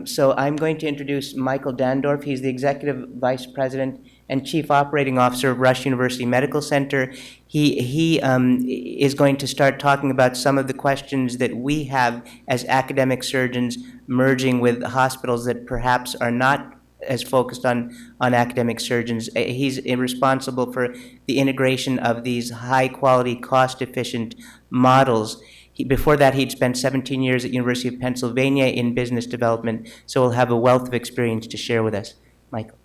So I'm going to introduce Michael Dandorph. He's the Executive Vice President and Chief Operating Officer of Rush University Medical Center. He is going to start talking about some of the questions that we have as academic surgeons merging with hospitals that perhaps are not as focused on academic surgeons. He's responsible for the integration of these high-quality, cost-efficient models. Before that, he'd spent 17 years at University of Pennsylvania in business development, so he'll have a wealth of experience to share with us. Michael.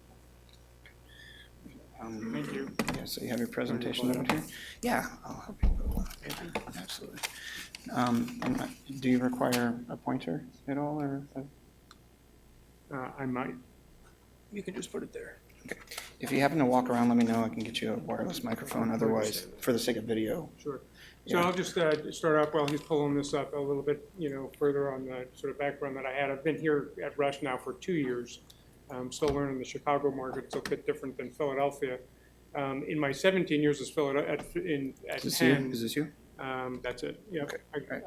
Thank you. Yeah, so you have your presentation note here? Yeah, I'll help you go. Absolutely. Do you require a pointer at all, or? I might. You can just put it there. Okay. If you happen to walk around, let me know. I can get you a wireless microphone. Otherwise, for the sake of video. Sure. So Yeah. I'll just start off while he's pulling this up a little bit, further on the sort of background that I had. I've been here at Rush now for 2 years. I'm still learning the Chicago market. It's a bit different than Philadelphia. In my 17 years at Penn. Is this you? That's it. Yeah. Okay.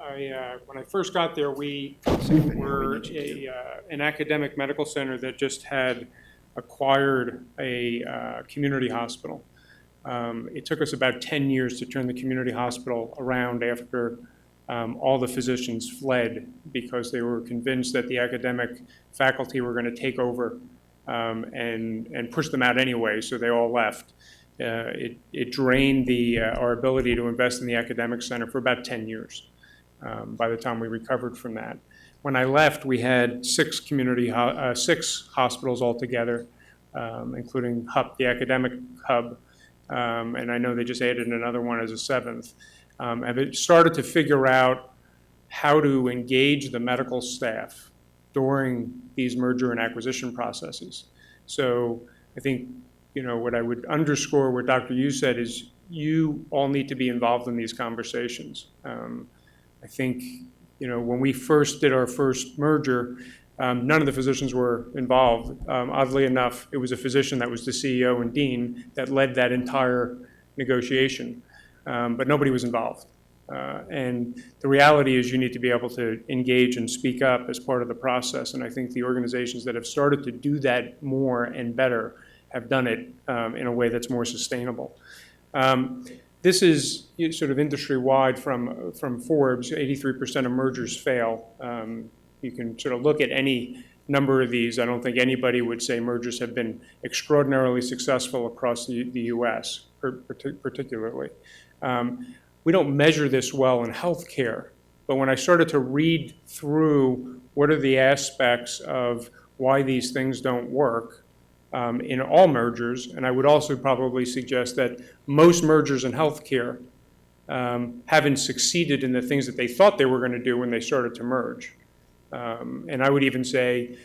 When I first got there, we were an academic medical center that just had acquired a community hospital. It took us about 10 years to turn the community hospital around after all the physicians fled because they were convinced that the academic faculty were going to take over and push them out anyway, so they all left. It drained our ability to invest in the academic center for about 10 years by the time we recovered from that. When I left, we had six hospitals altogether, including HUP, the academic hub, and I know they just added another one as a seventh. And it started to figure out how to engage the medical staff during these merger and acquisition processes. So I think, what I would underscore what Dr. Yu said is you all need to be involved in these conversations. I think, when we first did our first merger, none of the physicians were involved. Oddly enough, it was a physician that was the CEO and dean that led that entire negotiation, but nobody was involved. And the reality is you need to be able to engage and speak up as part of the process, and I think the organizations that have started to do that more and better have done it in a way that's more sustainable. This is sort of industry-wide from Forbes. 83% of mergers fail. You can sort of look at any number of these. I don't think anybody would say mergers have been extraordinarily successful across the U.S., particularly. We don't measure this well in healthcare, but when I started to read through what are the aspects of why these things don't work in all mergers, and I would also probably suggest that most mergers in healthcare haven't succeeded in the things that they thought they were going to do when they started to merge. And I would even say,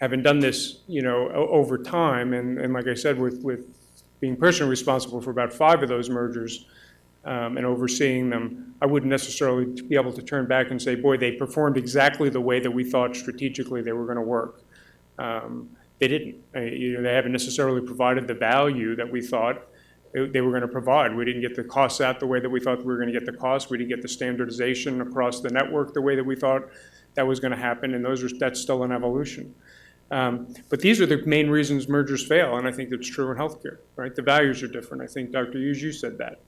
having done this, over time, and like I said, with being personally responsible for about 5 of those mergers and overseeing them, I wouldn't necessarily be able to turn back and say, boy, they performed exactly the way that we thought strategically they were going to work. They didn't. They haven't necessarily provided the value that we thought they were going to provide. We didn't get the costs out the way that we thought we were going to get the costs. We didn't get the standardization across the network the way that we thought that was going to happen, and that's still an evolution. But these are the main reasons mergers fail, and I think that's true in healthcare, right? The values are different. I think Dr. Yu said that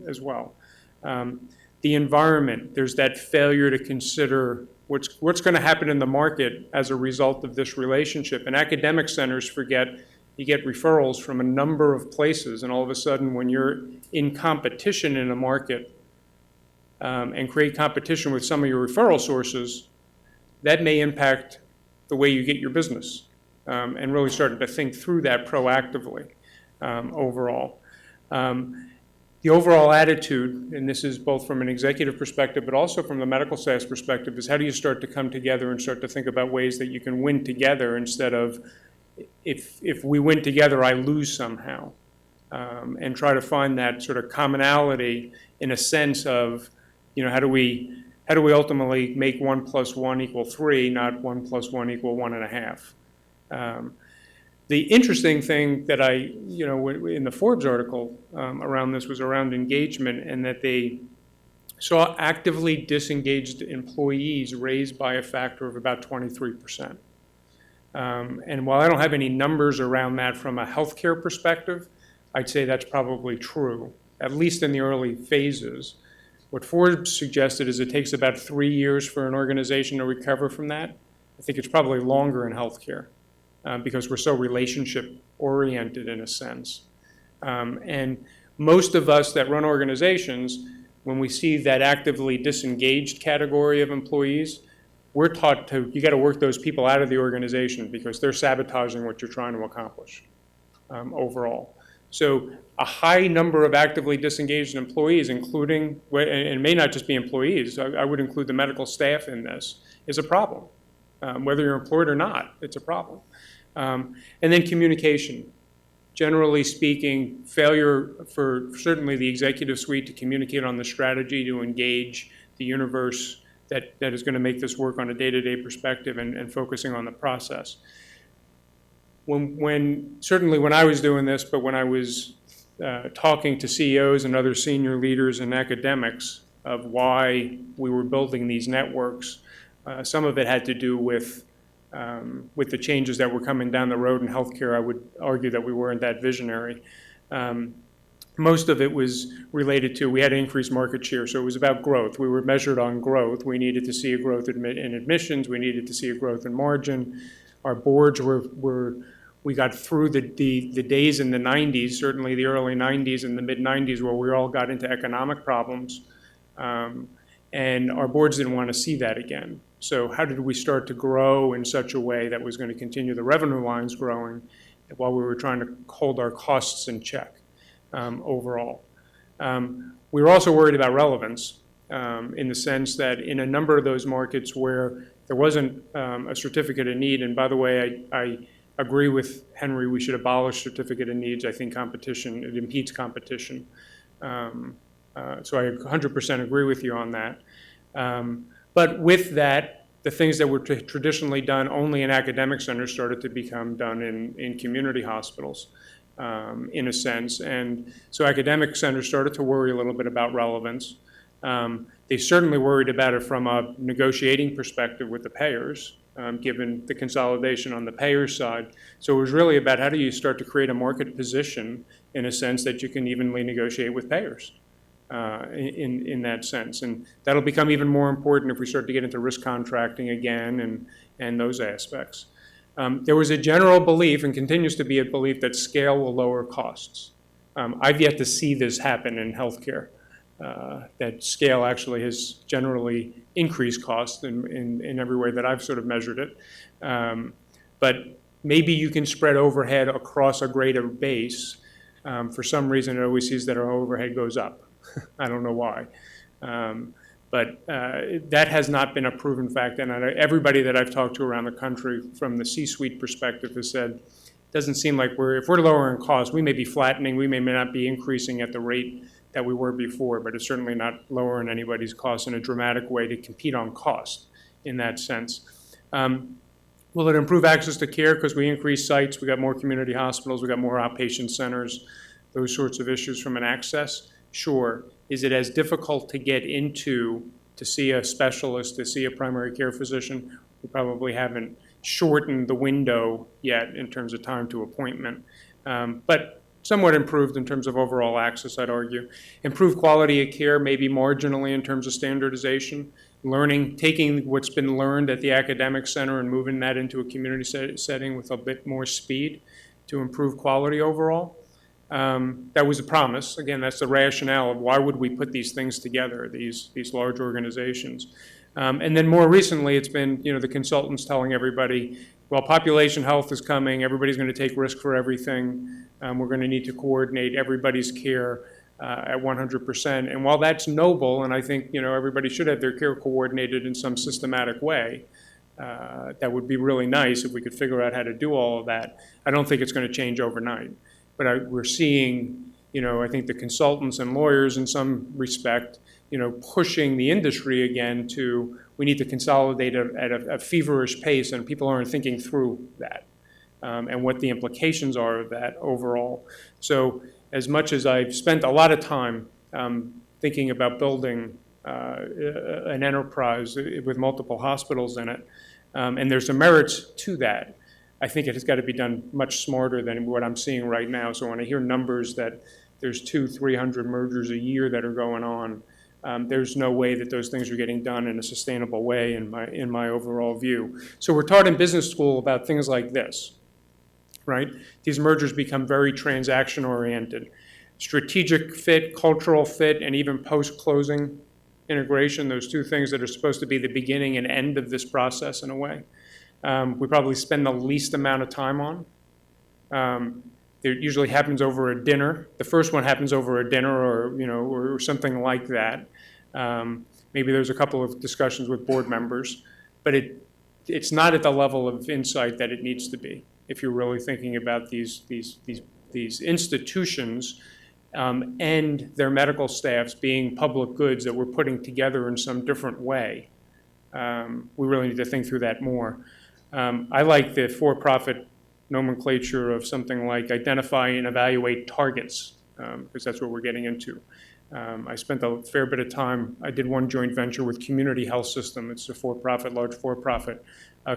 as well. The environment, there's that failure to consider what's going to happen in the market as a result of this relationship. And academic centers forget you get referrals from a number of places, and all of a sudden when you're in competition in a market and create competition with some of your referral sources, that may impact the way you get your business, and really starting to think through that proactively overall. The overall attitude, and this is both from an executive perspective but also from the medical staff's perspective, is how do you start to come together and start to think about ways that you can win together instead of if we win together, I lose somehow, and try to find that sort of commonality in a sense of, how do we ultimately make 1 + 1 = 3, not 1 + 1 = 1.5? The interesting thing that in the Forbes article around this was around engagement, and that they saw actively disengaged employees raised by a factor of about 23%. And while I don't have any numbers around that from a healthcare perspective, I'd say that's probably true, at least in the early phases. What Forbes suggested is it takes about 3 years for an organization to recover from that. I think it's probably longer in healthcare because we're so relationship-oriented in a sense. And most of us that run organizations, when we see that actively disengaged category of employees, we're taught you got to work those people out of the organization because they're sabotaging what you're trying to accomplish overall. So a high number of actively disengaged employees, including, and it may not just be employees, I would include the medical staff in this, is a problem. Whether you're employed or not, it's a problem. And then communication. Generally speaking, failure for certainly the executive suite to communicate on the strategy, to engage the universe that is going to make this work on a day-to-day perspective and focusing on the process. Certainly when I was doing this, but when I was talking to CEOs and other senior leaders and academics of why we were building these networks, some of it had to do with the changes that were coming down the road in healthcare. I would argue that we weren't that visionary. Most of it was related to we had to increase market share, so it was about growth. We were measured on growth. We needed to see a growth in admissions. We needed to see a growth in margin. Our boards we got through the days in the 90s, certainly the early 90s and the mid 90s, where we all got into economic problems, and our boards didn't want to see that again. So how did we start to grow in such a way that was going to continue the revenue lines growing while we were trying to hold our costs in check overall? We were also worried about relevance in the sense that in a number of those markets where there wasn't a certificate of need, and by the way, I agree with Henry, we should abolish certificate of needs. I think it impedes competition. So I 100% agree with you on that. But with that, the things that were traditionally done only in academic centers started to become done in community hospitals, in a sense. And so academic centers started to worry a little bit about relevance. They certainly worried about it from a negotiating perspective with the payers, given the consolidation on the payer side. So it was really about how do you start to create a market position in a sense that you can evenly negotiate with payers. In that sense. And that'll become even more important if we start to get into risk contracting again and those aspects. There was a general belief, and continues to be a belief, that scale will lower costs. I've yet to see this happen in healthcare, that scale actually has generally increased costs in every way that I've sort of measured it. But maybe you can spread overhead across a greater base. For some reason, it always seems that our overhead goes up. I don't know why. But that has not been a proven fact. And everybody that I've talked to around the country from the C-suite perspective has said, it doesn't seem like if we're lowering costs, we may be flattening, we may not be increasing at the rate that we were before, but it's certainly not lowering anybody's costs in a dramatic way to compete on cost in that sense. Will it improve access to care because we increase sites, we got more community hospitals, we got more outpatient centers, those sorts of issues from an access? Sure. Is it as difficult to get into to see a specialist, to see a primary care physician? We probably haven't shortened the window yet in terms of time to appointment, but somewhat improved in terms of overall access, I'd argue. Improved quality of care, maybe marginally in terms of standardization. Taking what's been learned at the academic center and moving that into a community setting with a bit more speed to improve quality overall. That was a promise. Again, that's the rationale of why would we put these things together, these large organizations. And then more recently, it's been the consultants telling everybody, well, population health is coming, everybody's going to take risk for everything, we're going to need to coordinate everybody's care at 100%. And while that's noble, and I think everybody should have their care coordinated in some systematic way, that would be really nice if we could figure out how to do all of that. I don't think it's going to change overnight. But we're seeing, I think the consultants and lawyers in some respect, pushing the industry again to, we need to consolidate at a feverish pace, and people aren't thinking through that and what the implications are of that overall. So as much as I've spent a lot of time thinking about building an enterprise with multiple hospitals in it. And there's some merits to that. I think it has got to be done much smarter than what I'm seeing right now. So when I hear numbers that there's 200-300 mergers a year that are going on, there's no way that those things are getting done in a sustainable way in my overall view. So we're taught in business school about things like this, right? These mergers become very transaction oriented. Strategic fit, cultural fit, and even post-closing integration, those two things that are supposed to be the beginning and end of this process in a way. We probably spend the least amount of time on. It usually happens over a dinner. The first one happens over a dinner or something like that. Maybe there's a couple of discussions with board members, but it's not at the level of insight that it needs to be if you're really thinking about these institutions and their medical staffs being public goods that we're putting together in some different way. We really need to think through that more. I like the for-profit nomenclature of something like identify and evaluate targets, because that's what we're getting into. I spent a fair bit of time, I did one joint venture with Community Health System. It's a for-profit, large for-profit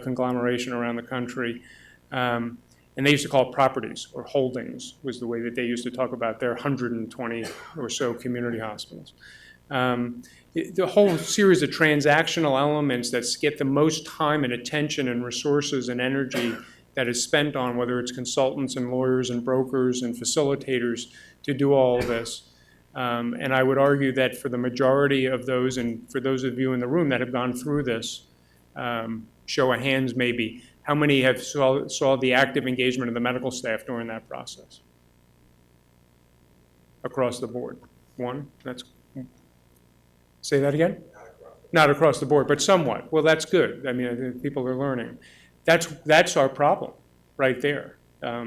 conglomeration around the country. And they used to call it properties, or holdings was the way that they used to talk about their 120 or so community hospitals. The whole series of transactional elements that get the most time and attention and resources and energy that is spent on, whether it's consultants and lawyers and brokers and facilitators to do all of this. And I would argue that for the majority of those, and for those of you in the room that have gone through this, show of hands maybe, how many have saw the active engagement of the medical staff during that process? Across the board. One? Say that again? Not across the board, but somewhat. Well, that's good. I mean, I think people are learning. That's our problem right there,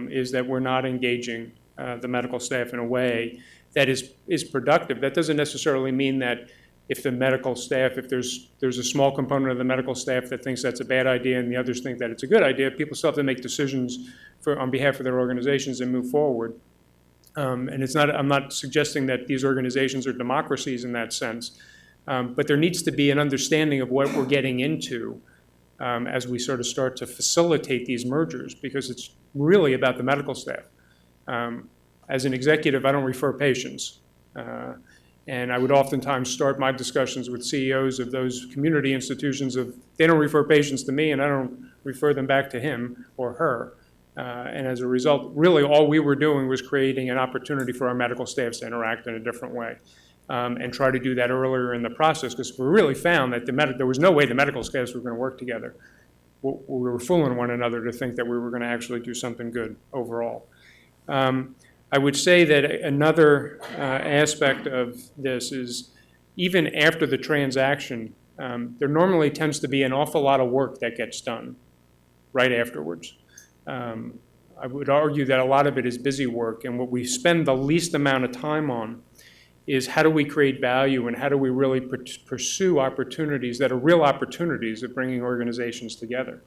is that we're not engaging the medical staff in a way that is productive. That doesn't necessarily mean that if the medical staff, if there's a small component of the medical staff that thinks that's a bad idea and the others think that it's a good idea, people still have to make decisions on behalf of their organizations and move forward. And I'm not suggesting that these organizations are democracies in that sense, but there needs to be an understanding of what we're getting into as we sort of start to facilitate these mergers, because it's really about the medical staff. As an executive, I don't refer patients. And I would oftentimes start my discussions with CEOs of those community institutions they don't refer patients to me and I don't refer them back to him or her. And as a result, really all we were doing was creating an opportunity for our medical staffs to interact in a different way. And try to do that earlier in the process, because we really found that there was no way the medical staffs were going to work together. We were fooling one another to think that we were going to actually do something good overall. I would say that another aspect of this is, even after the transaction, there normally tends to be an awful lot of work that gets done right afterwards. I would argue that a lot of it is busy work, and what we spend the least amount of time on is how do we create value and how do we really pursue opportunities that are real opportunities of bringing organizations together.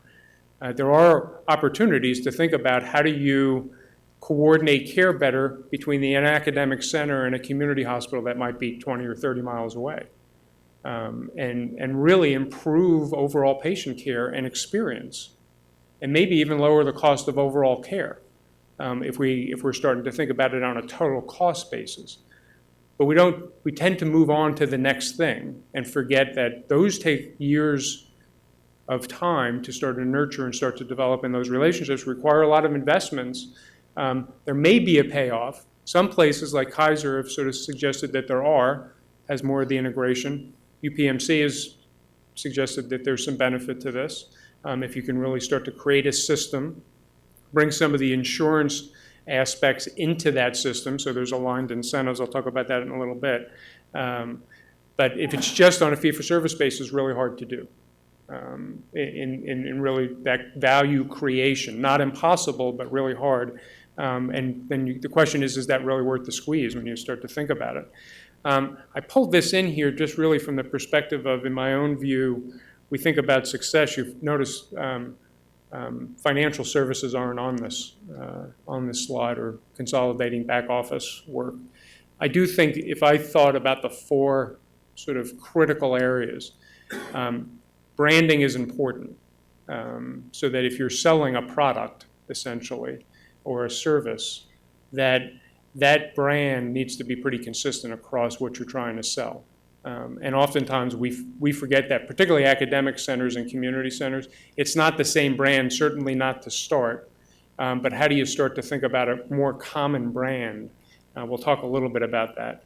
There are opportunities to think about how do you coordinate care better between an academic center and a community hospital that might be 20 or 30 miles away, and really improve overall patient care and experience, and maybe even lower the cost of overall care if we're starting to think about it on a total cost basis. But we tend to move on to the next thing and forget that those take years of time to start to nurture and start to develop, and those relationships require a lot of investments. There may be a payoff. Some places like Kaiser have sort of suggested that has more of the integration. UPMC has suggested that there's some benefit to this. If you can really start to create a system, bring some of the insurance aspects into that system, so there's aligned incentives. I'll talk about that in a little bit. But if it's just on a fee-for-service basis, it's really hard to do. In really that value creation, not impossible, but really hard. And then the question is that really worth the squeeze when you start to think about it? I pulled this in here just really from the perspective of, in my own view, we think about success. You've noticed financial services aren't on this slide, or consolidating back office work. I do think if I thought about the four sort of critical areas. Branding is important, so that if you're selling a product, essentially, or a service, that brand needs to be pretty consistent across what you're trying to sell. And oftentimes we forget that, particularly academic centers and community centers. It's not the same brand, certainly not to start, but how do you start to think about a more common brand? We'll talk a little bit about that.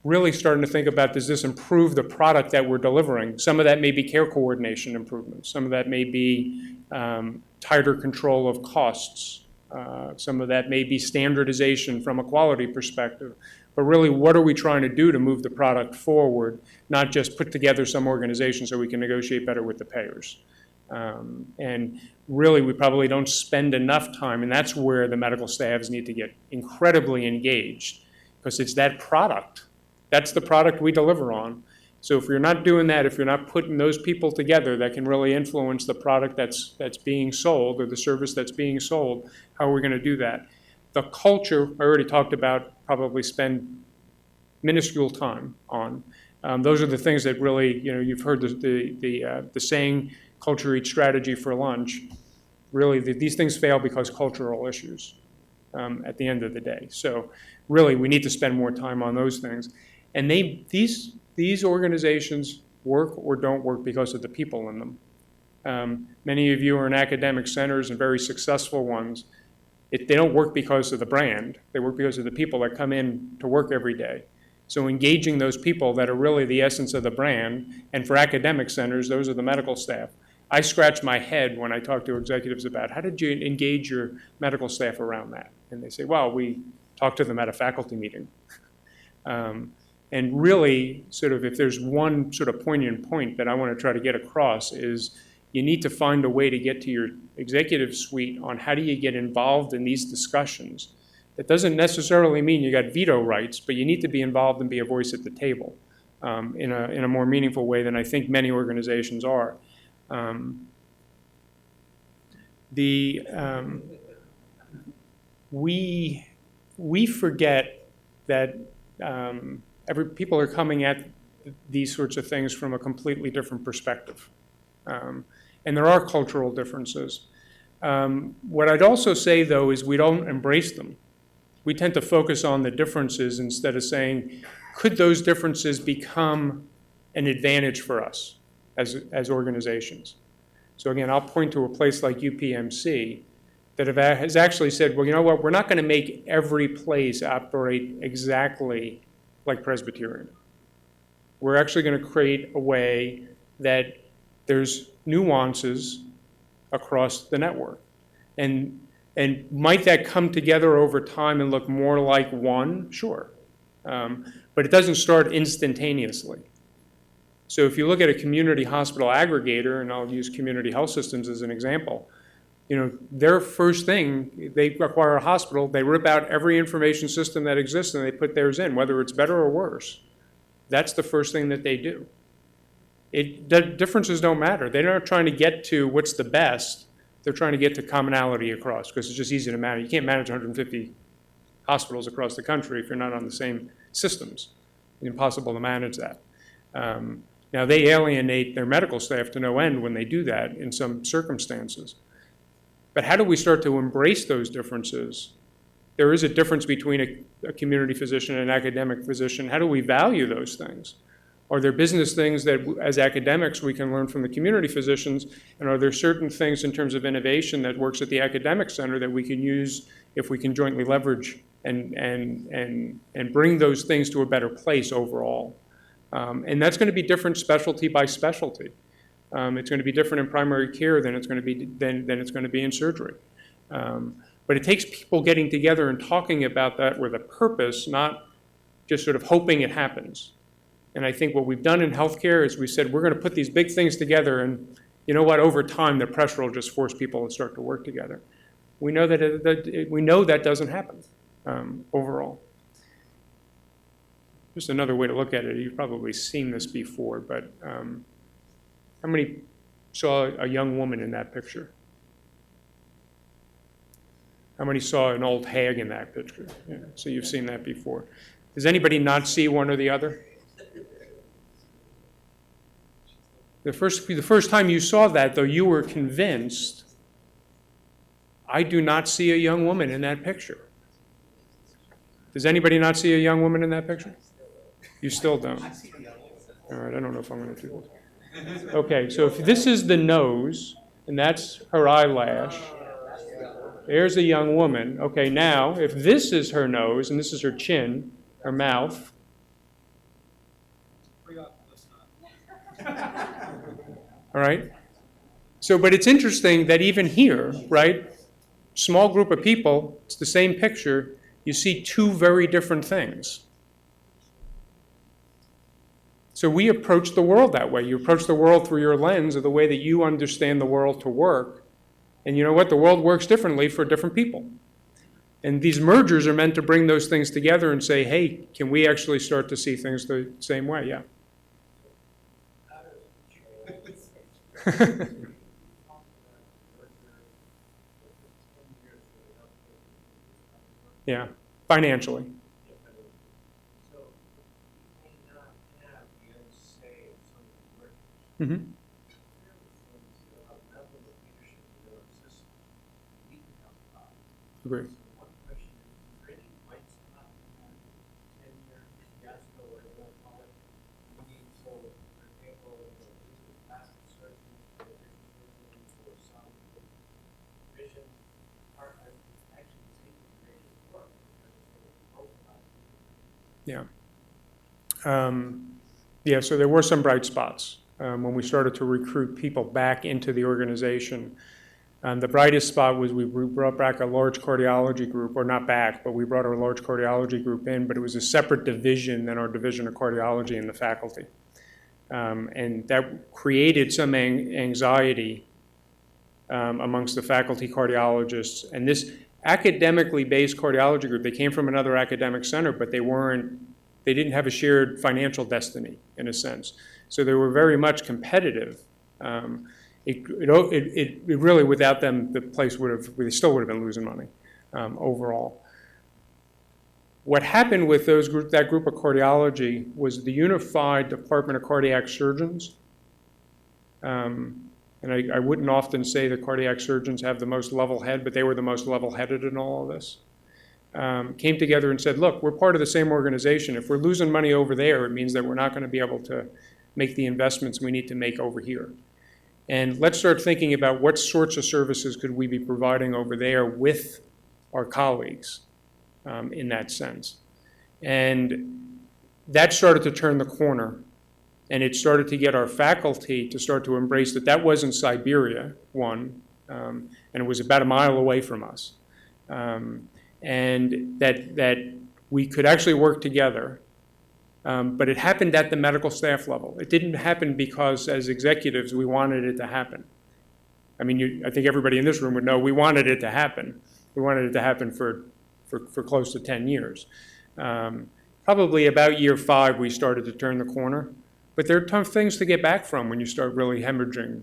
Really starting to think about, does this improve the product that we're delivering? Some of that may be care coordination improvements. Some of that may be tighter control of costs. Some of that may be standardization from a quality perspective. But really, what are we trying to do to move the product forward, not just put together some organization so we can negotiate better with the payers? And really, we probably don't spend enough time, and that's where the medical staffs need to get incredibly engaged, because it's that product. That's the product we deliver on. So if you're not doing that, if you're not putting those people together that can really influence the product that's being sold or the service that's being sold, how are we going to do that? The culture, I already talked about, probably spend minuscule time on. Those are the things that really, you've heard the saying, culture eats strategy for lunch. Really, these things fail because cultural issues at the end of the day. So really, we need to spend more time on those things. And these organizations work or don't work because of the people in them. Many of you are in academic centers and very successful ones. They don't work because of the brand. They work because of the people that come in to work every day. So engaging those people that are really the essence of the brand, and for academic centers, those are the medical staff. I scratch my head when I talk to executives about, how did you engage your medical staff around that? And they say, well, we talked to them at a faculty meeting. And really, sort of, if there's one sort of poignant point that I want to try to get across is, you need to find a way to get to your executive suite on how do you get involved in these discussions. That doesn't necessarily mean you got veto rights, but you need to be involved and be a voice at the table in a more meaningful way than I think many organizations are. We forget that people are coming at these sorts of things from a completely different perspective. And there are cultural differences. What I'd also say, though, is we don't embrace them. We tend to focus on the differences instead of saying, could those differences become an advantage for us as organizations? So again, I'll point to a place like UPMC that has actually said, well, you know what, we're not going to make every place operate exactly like Presbyterian. We're actually going to create a way that there's nuances across the network. And might that come together over time and look more like one? Sure. But it doesn't start instantaneously. So if you look at a community hospital aggregator, and I'll use Community Health Systems as an example, their first thing, they acquire a hospital, they rip out every information system that exists and they put theirs in, whether it's better or worse. That's the first thing that they do. The differences don't matter. They're not trying to get to what's the best. They're trying to get to commonality across, because it's just easy to manage. You can't manage 150 hospitals across the country if you're not on the same systems. It's impossible to manage that. Now, they alienate their medical staff to no end when they do that in some circumstances. But how do we start to embrace those differences? There is a difference between a community physician and an academic physician. How do we value those things? Are there business things that, as academics, we can learn from the community physicians? And are there certain things in terms of innovation that works at the academic center that we can use if we can jointly leverage and bring those things to a better place overall? And that's going to be different specialty by specialty. It's going to be different in primary care than it's going to be in surgery. But it takes people getting together and talking about that with a purpose, not just sort of hoping it happens. And I think what we've done in healthcare is we said, we're going to put these big things together, and you know what, over time, the pressure will just force people to start to work together. We know that doesn't happen overall. Just another way to look at it, you've probably seen this before, but how many saw a young woman in that picture? How many saw an old hag in that picture? Yeah, so you've seen that before. Does anybody not see one or the other? The first time you saw that, though, you were convinced, I do not see a young woman in that picture. Does anybody not see a young woman in that picture? You still don't. All right, I don't know if I'm going to do this. Okay, so if this is the nose, and that's her eyelash, there's a young woman. Okay, now, if this is her nose, and this is her chin, her mouth. All right? So, but it's interesting that even here, right, small group of people, it's the same picture, you see two very different things. So we approach the world that way. You approach the world through your lens of the way that you understand the world to work. And you know what? The world works differently for different people. And these mergers are meant to bring those things together and say, hey, can we actually start to see things the same way? Yeah. Yeah, financially. Mm-hmm. Agree. Yeah. Yeah, so there were some bright spots when we started to recruit people back into the organization. The brightest spot was we brought back a large cardiology group, or not back, but we brought our large cardiology group in, but it was a separate division than our division of cardiology in the faculty. And that created some anxiety amongst the faculty cardiologists. And this academically based cardiology group, they came from another academic center, but they didn't have a shared financial destiny, in a sense. So they were very much competitive. It really, without them, the place we still would have been losing money overall. What happened with that group of cardiology was the unified Department of Cardiac Surgeons, and I wouldn't often say that cardiac surgeons have the most level head, but they were the most level-headed in all of this, came together and said, look, we're part of the same organization. If we're losing money over there, it means that we're not going to be able to make the investments we need to make over here. And let's start thinking about what sorts of services could we be providing over there with our colleagues in that sense. And that started to turn the corner. And it started to get our faculty to start to embrace that wasn't Siberia, one, and it was about a mile away from us. And that we could actually work together. But it happened at the medical staff level. It didn't happen because, as executives, we wanted it to happen. I mean, I think everybody in this room would know we wanted it to happen. We wanted it to happen for close to 10 years. Probably about year 5, we started to turn the corner. But there are tough things to get back from when you start really hemorrhaging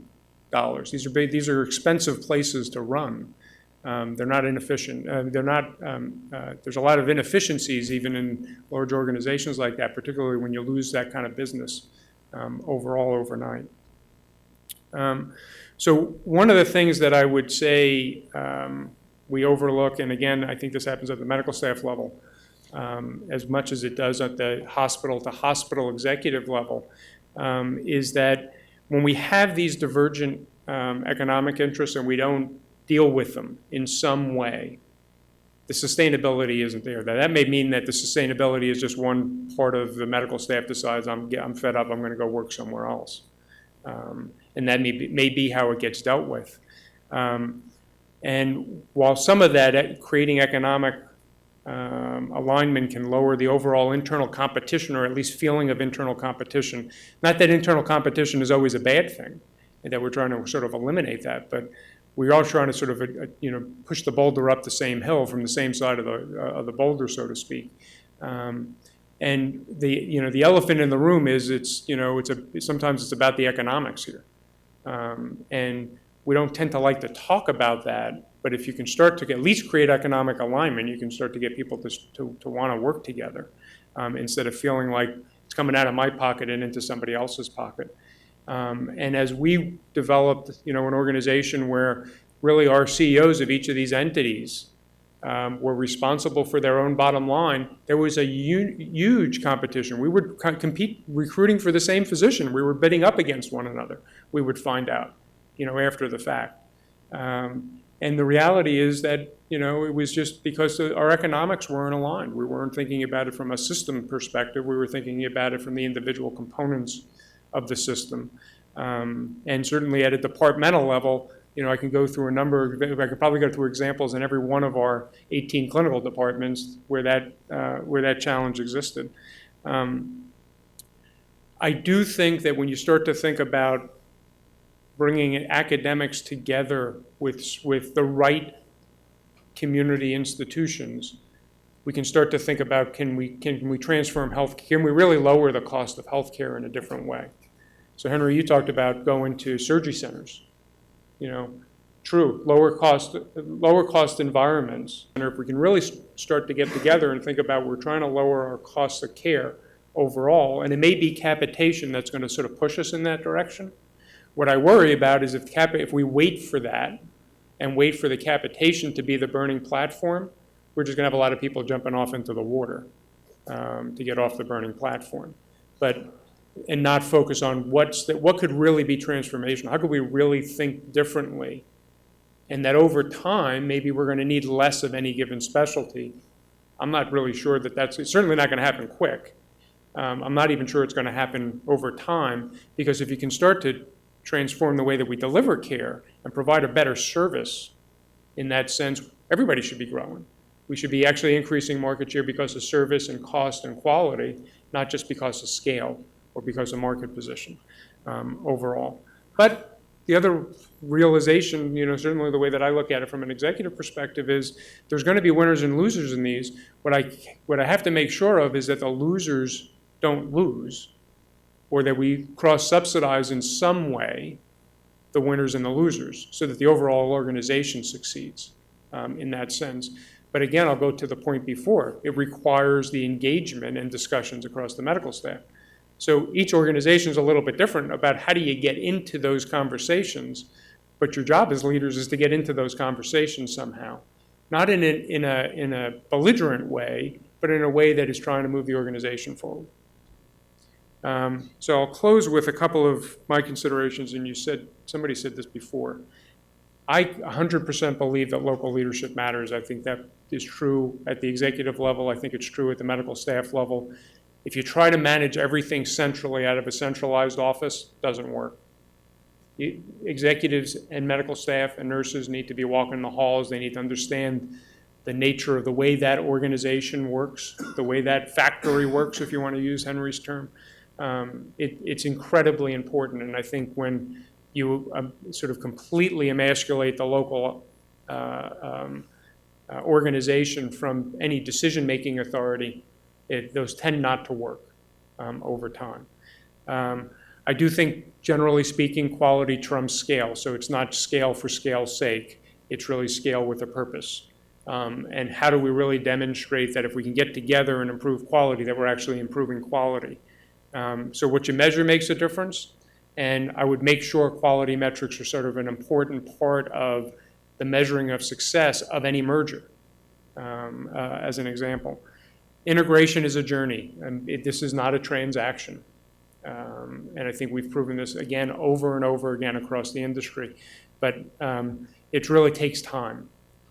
dollars. These are expensive places to run. They're not inefficient. There's a lot of inefficiencies even in large organizations like that, particularly when you lose that kind of business overall overnight. So one of the things that I would say we overlook, and again, I think this happens at the medical staff level, as much as it does at the hospital-to-hospital executive level, is that when we have these divergent economic interests and we don't deal with them in some way, the sustainability isn't there. That may mean that the sustainability is just one part of the medical staff decides, I'm fed up, I'm going to go work somewhere else. And that may be how it gets dealt with. And while some of that creating economic alignment can lower the overall internal competition, or at least feeling of internal competition. Not that internal competition is always a bad thing, and that we're trying to sort of eliminate that, but we're all trying to sort of push the boulder up the same hill from the same side of the boulder, so to speak. And the elephant in the room is sometimes it's about the economics here, and we don't tend to like to talk about that. But if you can start to at least create economic alignment, you can start to get people to want to work together instead of feeling like it's coming out of my pocket and into somebody else's pocket. And as we developed, an organization where really our CEOs of each of these entities were responsible for their own bottom line, there was a huge competition. We would compete recruiting for the same physician. We were bidding up against one another, we would find out, after the fact. And the reality is that, it was just because our economics weren't aligned. We weren't thinking about it from a system perspective. We were thinking about it from the individual components of the system. And certainly at a departmental level, I can go through I could probably go through examples in every one of our 18 clinical departments where that challenge existed. I do think that when you start to think about bringing academics together with the right community institutions, we can start to think about, can we transform health, can we really lower the cost of healthcare in a different way? So Henry, you talked about going to surgery centers. True, lower cost environments. And if we can really start to get together and think about, we're trying to lower our costs of care overall, and it may be capitation that's going to sort of push us in that direction. What I worry about is if we wait for that and wait for the capitation to be the burning platform, we're just going to have a lot of people jumping off into the water to get off the burning platform. And not focus on what could really be transformational. How could we really think differently? And that over time, maybe we're going to need less of any given specialty. I'm not really sure it's certainly not going to happen quick. I'm not even sure it's going to happen over time, because if you can start to transform the way that we deliver care and provide a better service in that sense, everybody should be growing. We should be actually increasing market share because of service and cost and quality, not just because of scale or because of market position overall. But the other realization, certainly the way that I look at it from an executive perspective, is there's going to be winners and losers in these. What I have to make sure of is that the losers don't lose, or that we cross-subsidize in some way the winners and the losers, so that the overall organization succeeds in that sense. But again, I'll go to the point before. It requires the engagement and discussions across the medical staff. So each organization is a little bit different about how do you get into those conversations, but your job as leaders is to get into those conversations somehow. Not in a belligerent way, but in a way that is trying to move the organization forward. So I'll close with a couple of my considerations, and somebody said this before. I 100% believe that local leadership matters. I think that is true at the executive level. I think it's true at the medical staff level. If you try to manage everything centrally out of a centralized office, it doesn't work. Executives and medical staff and nurses need to be walking the halls. They need to understand the nature of the way that organization works, the way that factory works, if you want to use Henry's term. It's incredibly important, and I think when you sort of completely emasculate the local organization from any decision-making authority, those tend not to work over time. I do think, generally speaking, quality trumps scale, so it's not scale for scale's sake. It's really scale with a purpose. And how do we really demonstrate that if we can get together and improve quality, that we're actually improving quality? So what you measure makes a difference, and I would make sure quality metrics are sort of an important part of the measuring of success of any merger, as an example. Integration is a journey, and this is not a transaction. And I think we've proven this again over and over again across the industry. But it really takes time.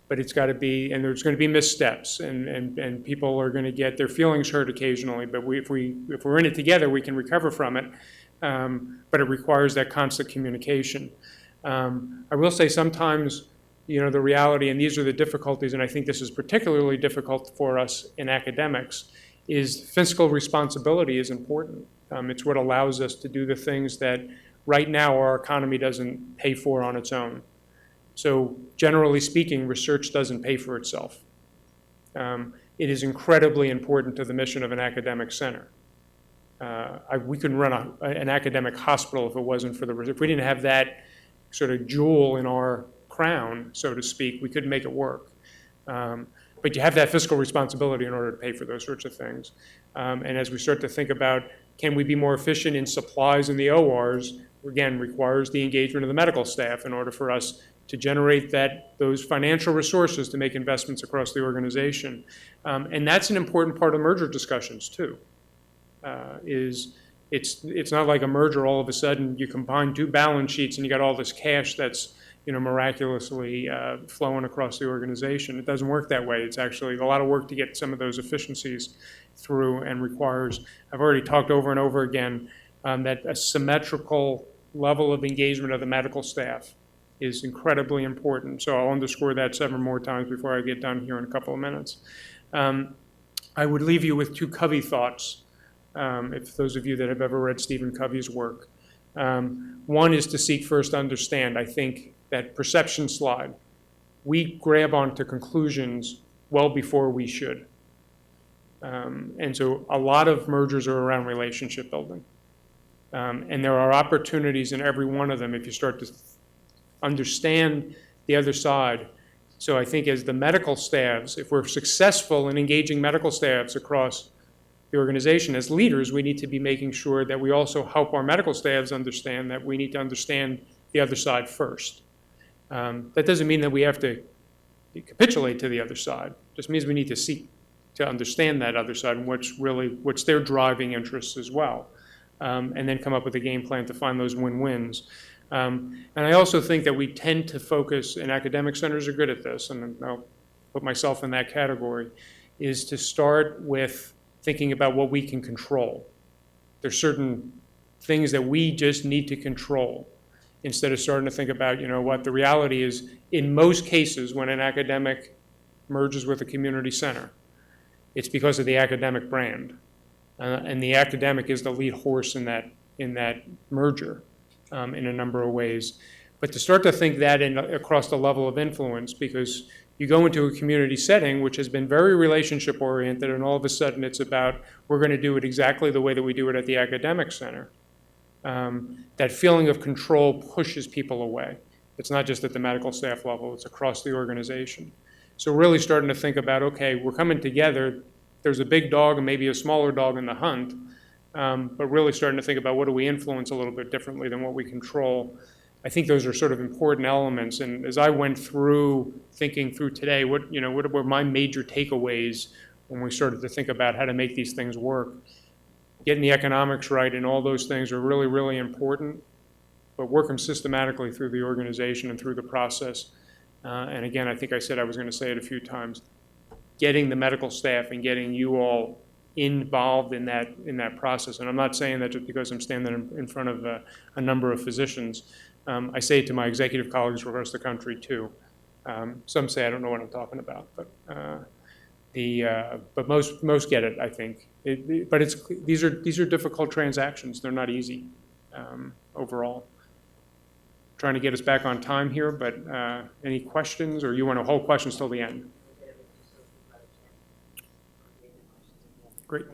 But it's got to be, and there's going to be missteps, and people are going to get their feelings hurt occasionally. But if we're in it together, we can recover from it. But it requires that constant communication. I will say sometimes, the reality, and these are the difficulties, and I think this is particularly difficult for us in academics, is fiscal responsibility is important. It's what allows us to do the things that right now our economy doesn't pay for on its own. So generally speaking, research doesn't pay for itself. It is incredibly important to the mission of an academic center. We couldn't run an academic hospital if it wasn't for if we didn't have that sort of jewel in our crown, so to speak, we couldn't make it work. But you have that fiscal responsibility in order to pay for those sorts of things. And as we start to think about, can we be more efficient in supplies in the ORs, again, requires the engagement of the medical staff in order for us to generate those financial resources to make investments across the organization. And that's an important part of merger discussions too. It's not like a merger, all of a sudden you combine two balance sheets and you got all this cash that's miraculously flowing across the organization. It doesn't work that way. It's actually a lot of work to get some of those efficiencies through, and requires, I've already talked over and over again, that a symmetrical level of engagement of the medical staff is incredibly important. So I'll underscore that 7 more times before I get done here in a couple of minutes. I would leave you with 2 Covey thoughts, if those of you that have ever read Stephen Covey's work. One is to seek first to understand. I think that perception slide, we grab onto conclusions well before we should. And so a lot of mergers are around relationship building. And there are opportunities in every one of them if you start to understand the other side. So I think as the medical staffs, if we're successful in engaging medical staffs across the organization as leaders, we need to be making sure that we also help our medical staffs understand that we need to understand the other side first. That doesn't mean that we have to capitulate to the other side. It just means we need to seek to understand that other side and what's their driving interests as well. And then come up with a game plan to find those win-wins. And I also think that we tend to focus, and academic centers are good at this, and I'll put myself in that category, is to start with thinking about what we can control. There's certain things that we just need to control, instead of starting to think about, what the reality is, in most cases when an academic merges with a community center, it's because of the academic brand. And the academic is the lead horse in that merger in a number of ways. But to start to think that across the level of influence, because you go into a community setting which has been very relationship oriented, and all of a sudden it's about, we're going to do it exactly the way that we do it at the academic center. That feeling of control pushes people away. It's not just at the medical staff level, it's across the organization. So really starting to think about, okay, we're coming together, there's a big dog and maybe a smaller dog in the hunt, but really starting to think about what do we influence a little bit differently than what we control. I think those are sort of important elements. And as I went through thinking through today, what were my major takeaways when we started to think about how to make these things work? Getting the economics right and all those things are really, really important, but work them systematically through the organization and through the process. And again, I think I said I was going to say it a few times, getting the medical staff and getting you all involved in that process. And I'm not saying that just because I'm standing in front of a number of physicians. I say it to my executive colleagues across the country too. Some say I don't know what I'm talking about, but most get it, I think. But these are difficult transactions. They're not easy overall. Trying to get us back on time here, but any questions, or you want to hold questions till the end? Great.